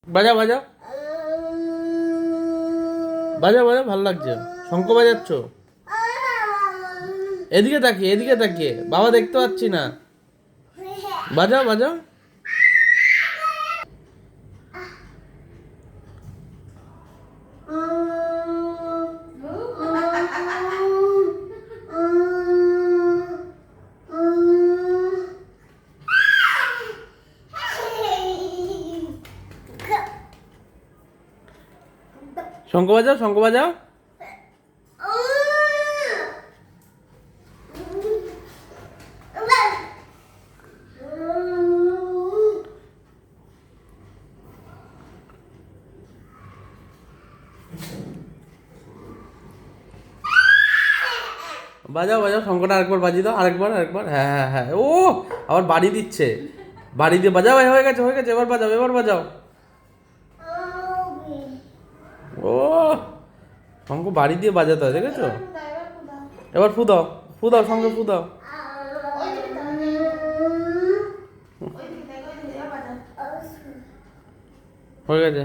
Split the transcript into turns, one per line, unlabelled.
বাজাও বাজাও বাজাও বাজাও, ভালো লাগছে। শঙ্খ বাজাচ্ছ? এদিকে তাকিয়ে, বাবা দেখতে পাচ্ছি না। বাজাও বাজাও। শঙ্খ বাজাও, শঙ্খ বাজাও। বাজাও বাজাও, শঙ্খটা আরেকবার বাজিয়ে দাও, আরেকবার। হ্যাঁ হ্যাঁ হ্যাঁ, ও আবার বাড়ি দিচ্ছে। বাড়ি দিয়ে বাজাও, হয়ে গেছে হয়ে গেছে, এবার বাজাও। ও, শঙ্খ বাড়ি দিয়ে বাজাতে হয়, দেখেছো? এবার ফু দাও সঙ্গে ফু দাও। হয়ে গেছে।